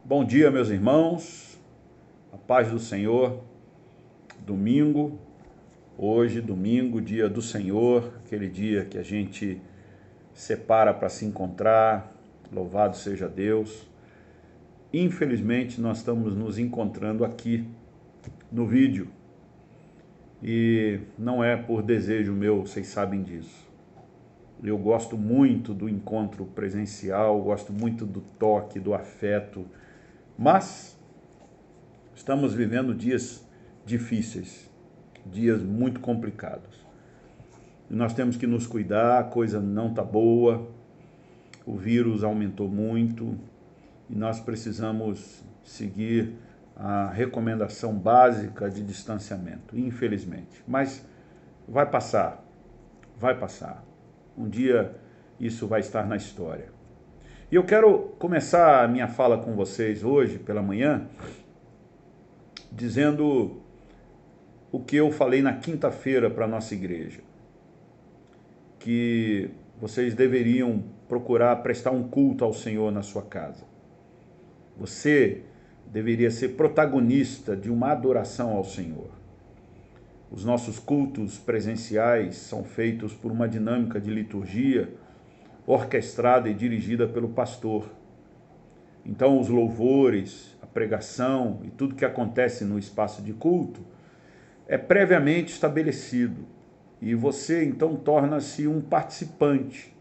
Bom dia, meus irmãos, a paz do Senhor. Domingo, hoje, domingo, dia do Senhor, aquele dia que a gente separa para se encontrar, louvado seja Deus. Infelizmente, nós estamos nos encontrando aqui no vídeo e não é por desejo meu, vocês sabem disso. Eu gosto muito do encontro presencial, gosto muito do toque, do afeto, mas estamos vivendo dias difíceis, dias muito complicados. E nós temos que nos cuidar, a coisa não está boa, o vírus aumentou muito e nós precisamos seguir a recomendação básica de distanciamento, infelizmente. Mas vai passar, vai passar. Um dia isso vai estar na história. E eu quero começar a minha fala com vocês hoje, pela manhã, dizendo o que eu falei na quinta-feira para a nossa igreja. Que vocês deveriam procurar prestar um culto ao Senhor na sua casa. Você deveria ser protagonista de uma adoração ao Senhor. Os nossos cultos presenciais são feitos por uma dinâmica de liturgia orquestrada e dirigida pelo pastor. Então os louvores, a pregação e tudo que acontece no espaço de culto é previamente estabelecido. E você então torna-se um participante,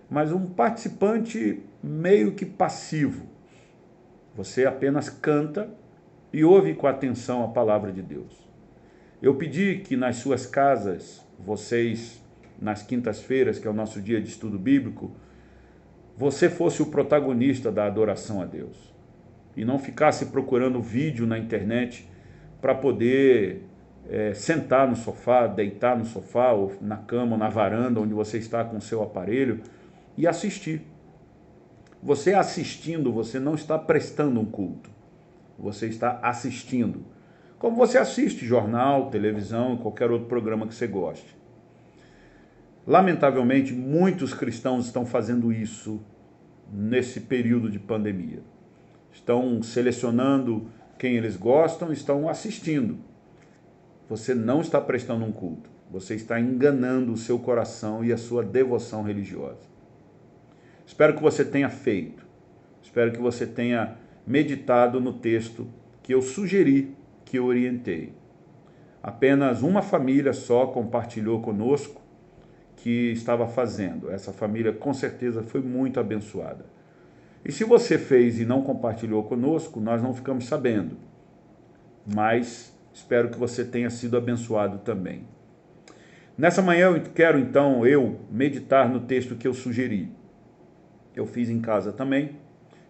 mas um participante meio que passivo. Você apenas canta e ouve com atenção a palavra de Deus. Eu pedi que nas suas casas, vocês, nas quintas-feiras, que é o nosso dia de estudo bíblico, você fosse o protagonista da adoração a Deus. E não ficasse procurando vídeo na internet para poder sentar no sofá, deitar no sofá, ou na cama, ou na varanda, onde você está com o seu aparelho, e assistir. Você assistindo, você não está prestando um culto. Você está assistindo. Como você assiste jornal, televisão, qualquer outro programa que você goste. Lamentavelmente, muitos cristãos estão fazendo isso nesse período de pandemia. Estão selecionando quem eles gostam, estão assistindo. Você não está prestando um culto. Você está enganando o seu coração e a sua devoção religiosa. Espero que você tenha feito. Espero que você tenha meditado no texto que eu sugeri, que eu orientei. Apenas uma família só compartilhou conosco que estava fazendo. Essa família com certeza foi muito abençoada. E se você fez e não compartilhou conosco, nós não ficamos sabendo. Mas espero que você tenha sido abençoado também. Nessa manhã eu quero então meditar no texto que eu sugeri. Eu fiz em casa também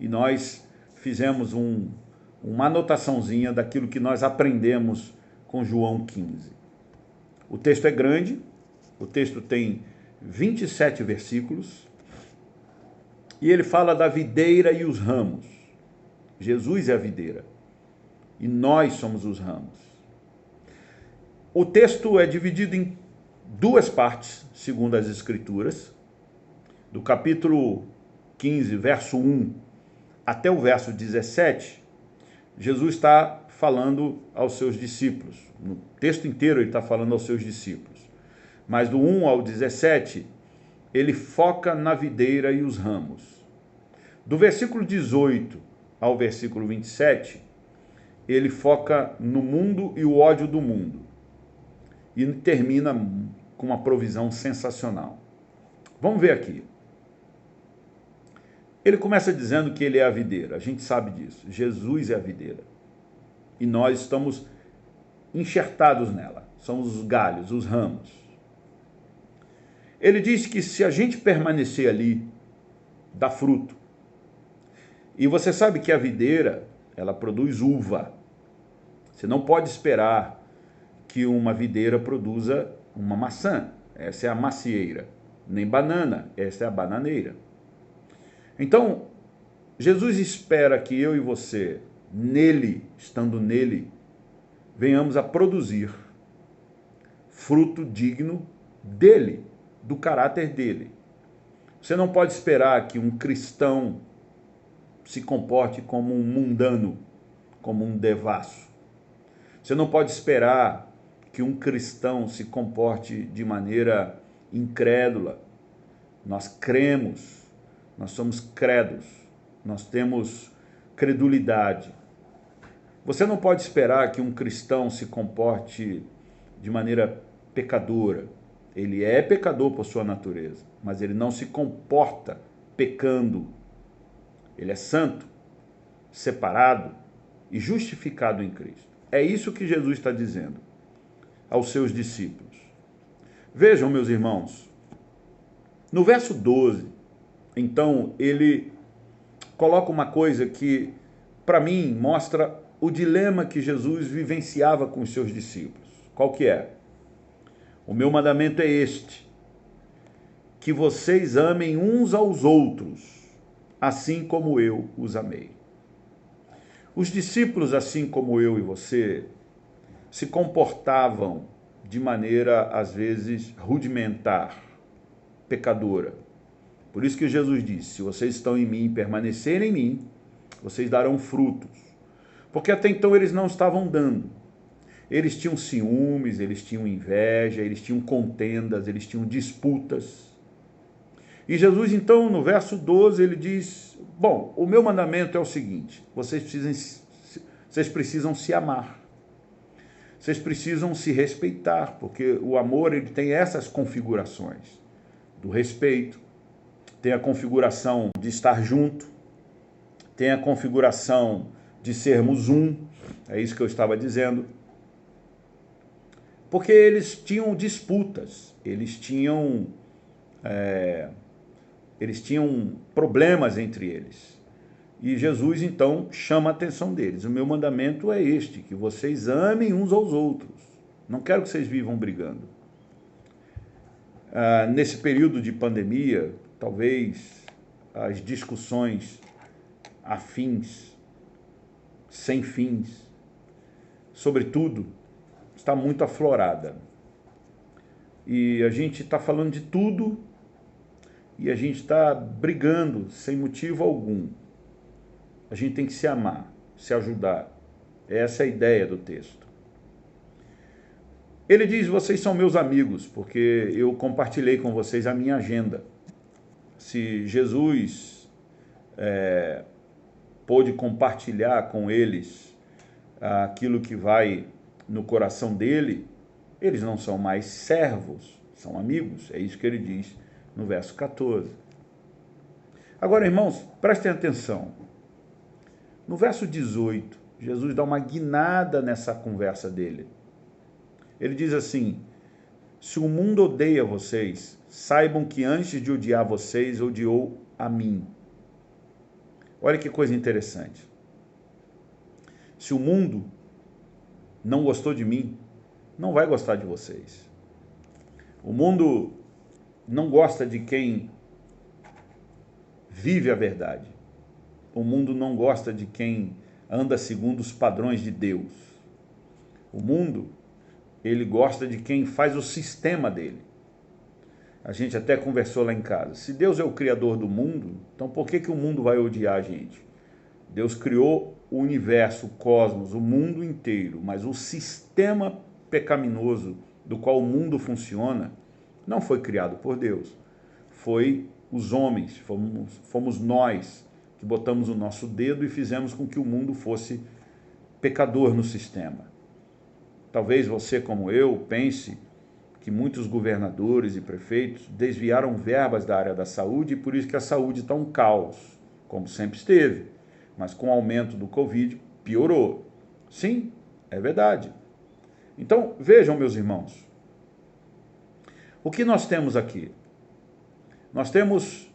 e nós fizemos uma anotaçãozinha daquilo que nós aprendemos com João 15. O texto é grande, o texto tem 27 versículos e ele fala da videira e os ramos. Jesus é a videira e nós somos os ramos. O texto é dividido em duas partes, segundo as Escrituras, do capítulo 15, verso 1 até o verso 17, Jesus está falando aos seus discípulos. No texto inteiro ele está falando aos seus discípulos. Mas do 1 ao 17, ele foca na videira e os ramos. Do versículo 18 ao versículo 27, ele foca no mundo e o ódio do mundo. E termina com uma provisão sensacional. Vamos ver aqui. Ele começa dizendo que ele é a videira, a gente sabe disso. Jesus é a videira. E nós estamos enxertados nela, somos os galhos, os ramos. Ele diz que se a gente permanecer ali, dá fruto. E você sabe que a videira, ela produz uva. Você não pode esperar que uma videira produza uma maçã, essa é a macieira. Nem banana, essa é a bananeira. Então, Jesus espera que eu e você, estando nele, venhamos a produzir fruto digno dele, do caráter dele. Você não pode esperar que um cristão se comporte como um mundano, como um devasso. Você não pode esperar que um cristão se comporte de maneira incrédula. Nós cremos, nós somos credos, nós temos credulidade. Você não pode esperar que um cristão se comporte de maneira pecadora. Ele é pecador por sua natureza, mas ele não se comporta pecando. Ele é santo, separado e justificado em Cristo. É isso que Jesus está dizendo aos seus discípulos. Vejam, meus irmãos, no verso 12, então, ele coloca uma coisa que, para mim, mostra o dilema que Jesus vivenciava com os seus discípulos. Qual que é? O meu mandamento é este, que vocês amem uns aos outros, assim como eu os amei. Os discípulos, assim como eu e você, se comportavam de maneira, às vezes, rudimentar, pecadora. Por isso que Jesus disse, se vocês estão em mim e permanecerem em mim, vocês darão frutos. Porque até então eles não estavam dando. Eles tinham ciúmes, eles tinham inveja, eles tinham contendas, eles tinham disputas. E Jesus, então, no verso 12, ele diz, bom, o meu mandamento é o seguinte, vocês precisam se amar. Vocês precisam se respeitar, porque o amor ele tem essas configurações do respeito, tem a configuração de estar junto, tem a configuração de sermos um, é isso que eu estava dizendo. Porque eles tinham disputas, eles tinham problemas entre eles. E Jesus, então, chama a atenção deles. O meu mandamento é este, que vocês amem uns aos outros. Não quero que vocês vivam brigando. Nesse período de pandemia, talvez as discussões afins, sem fins, sobretudo, está muito aflorada. E a gente está falando de tudo e a gente está brigando sem motivo algum. A gente tem que se amar, se ajudar. Essa é a ideia do texto. Ele diz, vocês são meus amigos, porque eu compartilhei com vocês a minha agenda. Se Jesus pôde compartilhar com eles aquilo que vai no coração dele, eles não são mais servos, são amigos. É isso que ele diz no verso 14. Agora, irmãos, prestem atenção. No verso 18, Jesus dá uma guinada nessa conversa dele. Ele diz assim, se o mundo odeia vocês, saibam que antes de odiar vocês, odiou a mim. Olha que coisa interessante. Se o mundo não gostou de mim, não vai gostar de vocês. O mundo não gosta de quem vive a verdade. O mundo não gosta de quem anda segundo os padrões de Deus. O mundo, ele gosta de quem faz o sistema dele. A gente até conversou lá em casa. Se Deus é o criador do mundo, então por que o mundo vai odiar a gente? Deus criou o universo, o cosmos, o mundo inteiro, mas o sistema pecaminoso do qual o mundo funciona não foi criado por Deus. Foi os homens, fomos nós que botamos o nosso dedo e fizemos com que o mundo fosse pecador no sistema. Talvez você, como eu, pense que muitos governadores e prefeitos desviaram verbas da área da saúde e por isso que a saúde está um caos, como sempre esteve. Mas com o aumento do Covid, piorou. Sim, é verdade. Então, vejam, meus irmãos, o que nós temos aqui? Nós temos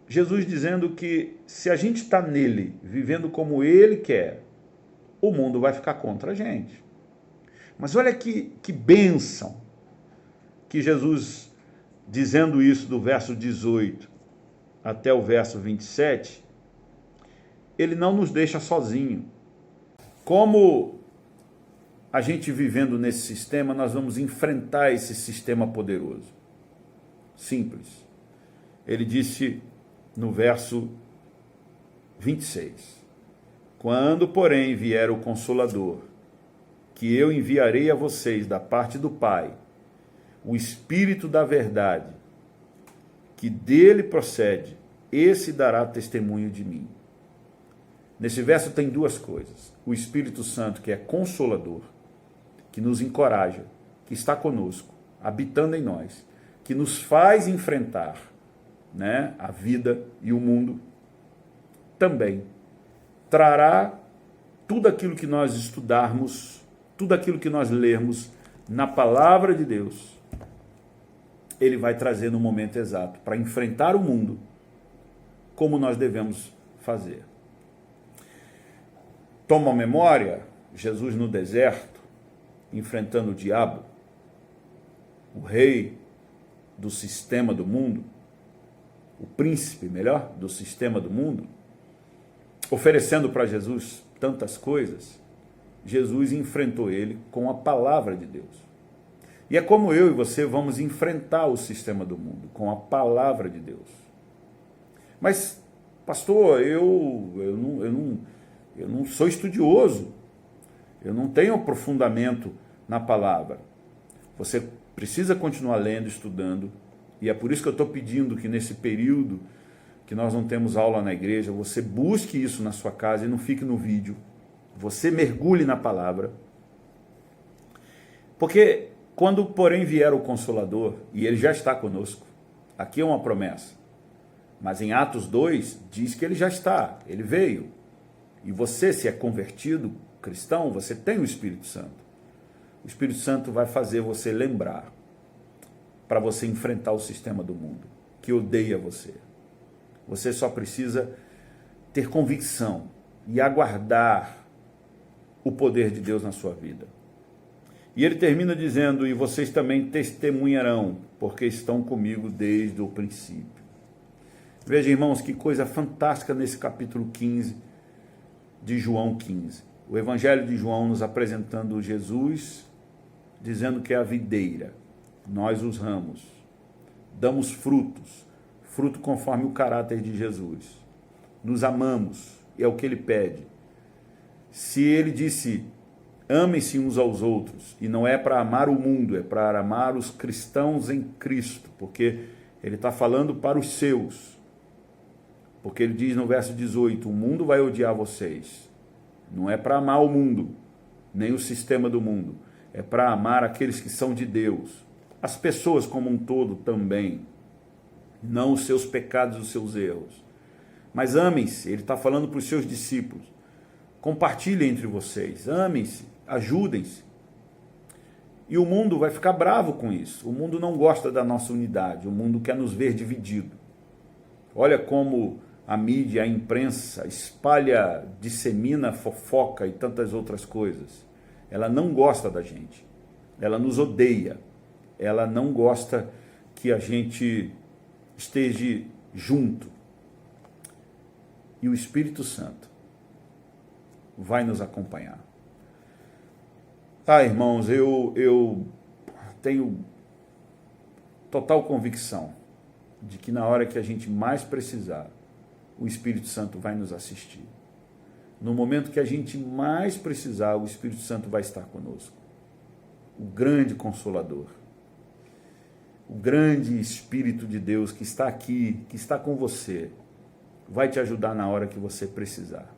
Jesus dizendo que se a gente está nele, vivendo como ele quer, o mundo vai ficar contra a gente. Mas olha que bênção que Jesus, dizendo isso do verso 18 até o verso 27, ele não nos deixa sozinho. Como a gente vivendo nesse sistema, nós vamos enfrentar esse sistema poderoso. Simples. Ele disse no verso 26, quando, porém, vier o Consolador, que eu enviarei a vocês da parte do Pai, o Espírito da verdade, que dele procede, esse dará testemunho de mim. Nesse verso tem duas coisas. O Espírito Santo, que é consolador, que nos encoraja, que está conosco, habitando em nós, que nos faz enfrentar, né, a vida e o mundo, também trará tudo aquilo que nós estudarmos, tudo aquilo que nós lermos na palavra de Deus, ele vai trazer no momento exato para enfrentar o mundo como nós devemos fazer. Toma a memória, Jesus no deserto, enfrentando o diabo, o rei do sistema do mundo, o príncipe, melhor, do sistema do mundo, oferecendo para Jesus tantas coisas. Jesus enfrentou ele com a palavra de Deus. E é como eu e você vamos enfrentar o sistema do mundo, com a palavra de Deus. Mas, pastor, eu não sou estudioso, eu não tenho aprofundamento na palavra. Você precisa continuar lendo, estudando, e é por isso que eu estou pedindo que nesse período que nós não temos aula na igreja, você busque isso na sua casa e não fique no vídeo. Você mergulhe na palavra. Porque quando, porém, vier o Consolador, e ele já está conosco, aqui é uma promessa, mas em Atos 2 diz que ele já está, ele veio. E você, se é convertido, cristão, você tem o Espírito Santo. O Espírito Santo vai fazer você lembrar, para você enfrentar o sistema do mundo, que odeia você. Você só precisa ter convicção e aguardar o poder de Deus na sua vida. E ele termina dizendo, e vocês também testemunharão, porque estão comigo desde o princípio. Veja, irmãos, que coisa fantástica nesse capítulo 15 de João 15. O Evangelho de João nos apresentando Jesus, dizendo que é a videira, nós os ramos, damos frutos, fruto conforme o caráter de Jesus. Nos amamos, é o que ele pede. Se ele disse, amem-se uns aos outros, e não é para amar o mundo, é para amar os cristãos em Cristo, porque ele está falando para os seus. Porque ele diz no verso 18, o mundo vai odiar vocês. Não é para amar o mundo, nem o sistema do mundo. É para amar aqueles que são de Deus. As pessoas como um todo também. Não os seus pecados, os seus erros. Mas amem-se, ele está falando para os seus discípulos. Compartilhem entre vocês, amem-se, ajudem-se. E o mundo vai ficar bravo com isso. O mundo não gosta da nossa unidade, o mundo quer nos ver dividido. Olha como a mídia, a imprensa espalha, dissemina fofoca e tantas outras coisas. Ela não gosta da gente, ela nos odeia, ela não gosta que a gente esteja junto. E o Espírito Santo vai nos acompanhar. Irmãos, eu tenho total convicção de que na hora que a gente mais precisar, o Espírito Santo vai nos assistir. No momento que a gente mais precisar, o Espírito Santo vai estar conosco. O grande Consolador, o grande Espírito de Deus que está aqui, que está com você, vai te ajudar na hora que você precisar.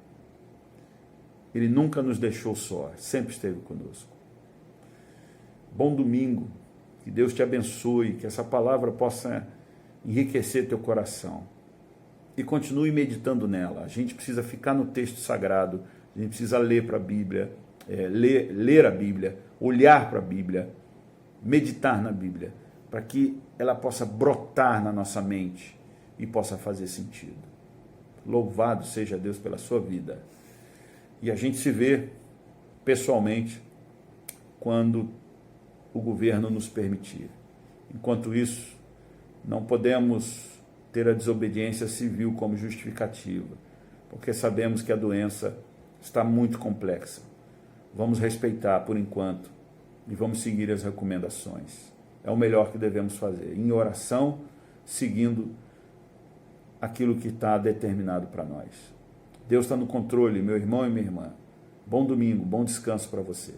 Ele nunca nos deixou só, sempre esteve conosco. Bom domingo, que Deus te abençoe, que essa palavra possa enriquecer teu coração. E continue meditando nela. A gente precisa ficar no texto sagrado, a gente precisa ler para a Bíblia, ler a Bíblia, olhar para a Bíblia, meditar na Bíblia, para que ela possa brotar na nossa mente e possa fazer sentido. Louvado seja Deus pela sua vida. E a gente se vê pessoalmente quando o governo nos permitir. Enquanto isso, não podemos ter a desobediência civil como justificativa, porque sabemos que a doença está muito complexa. Vamos respeitar por enquanto e vamos seguir as recomendações. É o melhor que devemos fazer, em oração, seguindo aquilo que está determinado para nós. Deus está no controle, meu irmão e minha irmã. Bom domingo, bom descanso para você.